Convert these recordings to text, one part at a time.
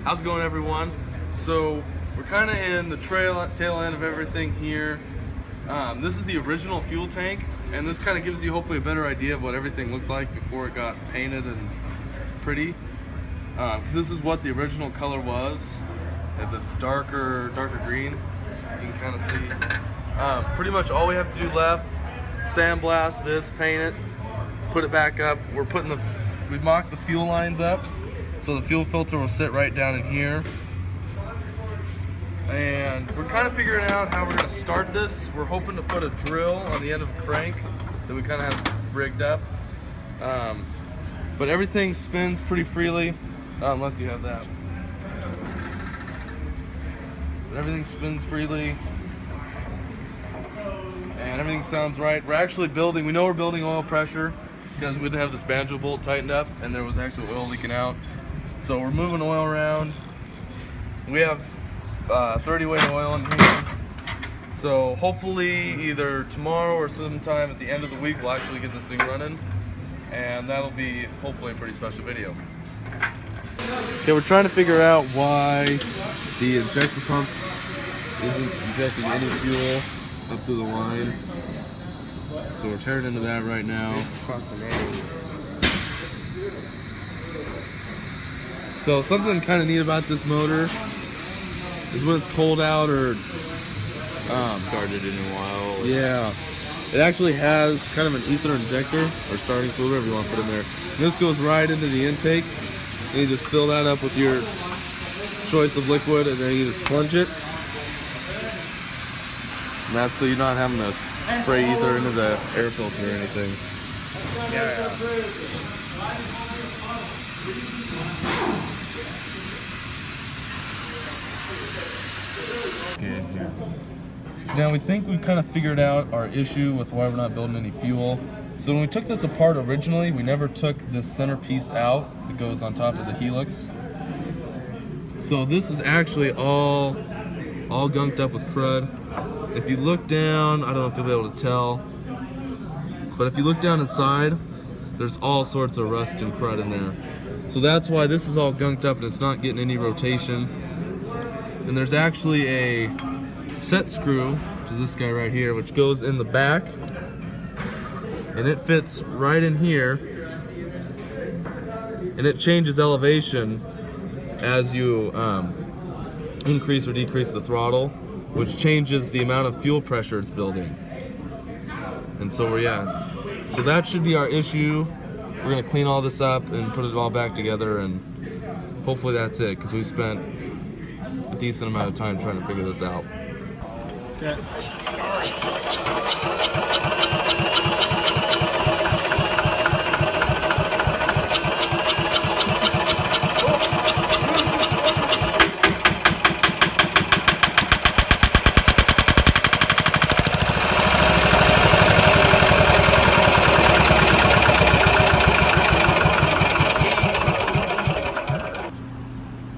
How's it going, everyone? So we're kind of in the tail end of everything here. This is the original fuel tank, and this kind of gives you hopefully a better idea of what everything looked like before it got painted and pretty. Because this is what the original color was. It had this darker green. You can kind of see. Pretty much all we have to do left: sandblast this, paint it, put it back up. We mocked the fuel lines up, so the fuel filter will sit right down in here. And we're kind of figuring out how we're going to start this. We're hoping to put a drill on the end of a crank that we kind of have rigged up. But everything spins pretty freely, unless you have that. But everything spins freely, and everything sounds right. We're actually building, we know we're building oil pressure because we didn't have this banjo bolt tightened up and there was actually oil leaking out. So we're moving oil around. We have 30 weight oil in here. So hopefully either tomorrow or sometime at the end of the week we'll actually get this thing running, and that'll be hopefully a pretty special video. Okay, we're trying to figure out why the injector pump isn't injecting any fuel up to the line. So we're tearing into that right now. So something kind of neat about this motor is when it's cold out or started in a while. Yeah, it actually has kind of an ether injector or starting fluid, whatever you want to put in there. And this goes right into the intake, and you just fill that up with your choice of liquid, and then you just plunge it. And that's so you're not having to spray ether into the air filter or anything. So now we think we've kind of figured out our issue with why we're not building any fuel. So when we took this apart originally, we never took this center piece out that goes on top of the helix. So this is actually all gunked up with crud. If you look down, I don't know if you'll be able to tell, but if you look down inside, there's all sorts of rust and crud in there. So that's why this is all gunked up and it's not getting any rotation. And there's actually a set screw, which is this guy right here, which goes in the back, and it fits right in here, and it changes elevation as you increase or decrease the throttle, which changes the amount of fuel pressure it's building. And so so that should be our issue. We're gonna clean all this up and put it all back together, and hopefully that's it, because we spent a decent amount of time trying to figure this out. Okay.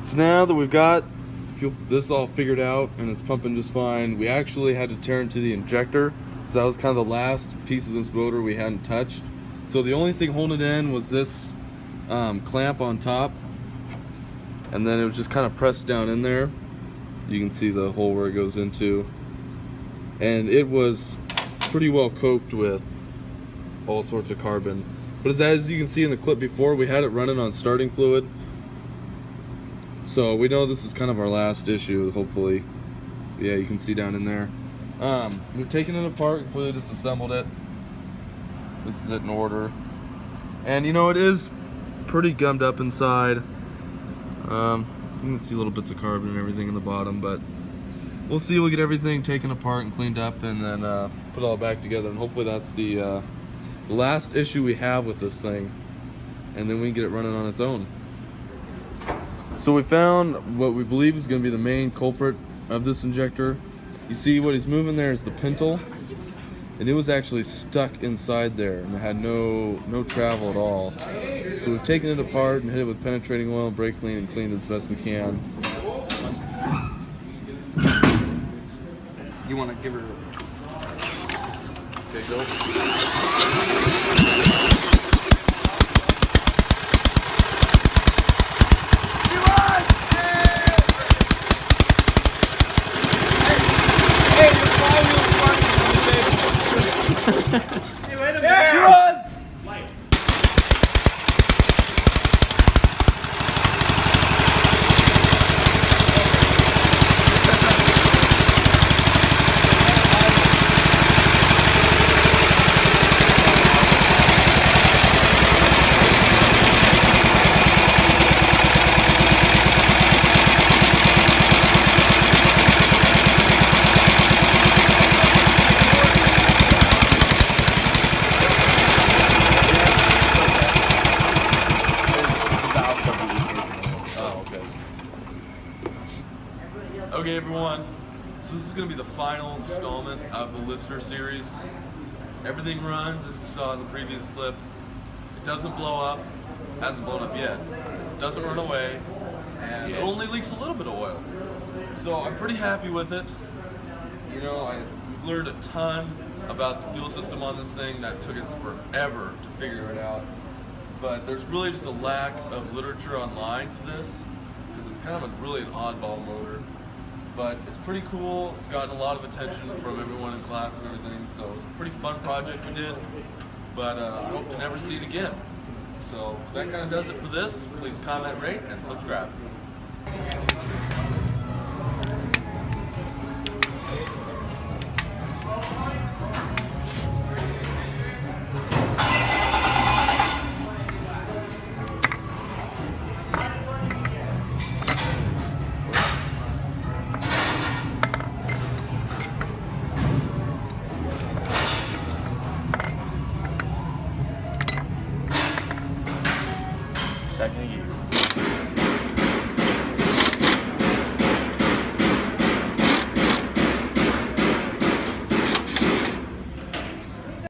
So now that we've got this all figured out and it's pumping just fine, we actually had to tear into the injector, so that was kind of the last piece of this motor we hadn't touched. So the only thing holding it in was this clamp on top, and then it was just kind of pressed down in there. You can see the hole where it goes into, and it was pretty well coked with all sorts of carbon. But as you can see in the clip before, we had it running on starting fluid. So we know this is kind of our last issue, hopefully. Yeah, you can see down in there. We've taken it apart, completely disassembled it. This is it in order. And you know, it is pretty gummed up inside. You can see little bits of carbon and everything in the bottom, but we'll see. We'll get everything taken apart and cleaned up, and then put it all back together, and hopefully that's the last issue we have with this thing, and then we can get it running on its own. So we found what we believe is going to be the main culprit of this injector. You see what he's moving there is the pintle, and it was actually stuck inside there and it had no travel at all. So we've taken it apart and hit it with penetrating oil, brake clean, and cleaned as best we can. You want to give her... Okay, go. Okay, everyone. So this is going to be the final installment of the Lister series. Everything runs as you saw in the previous clip. It doesn't blow up. Hasn't blown up yet. It doesn't run away, and it only leaks a little bit of oil. So I'm pretty happy with it. You know, we've learned a ton about the fuel system on this thing that took us forever to figure it out. But there's really just a lack of literature online for this, because it's kind of really an oddball motor. But it's pretty cool. It's gotten a lot of attention from everyone in class and everything, so it's a pretty fun project we did. But I hope to never see it again. So that kind of does it for this. Please comment, rate, and subscribe.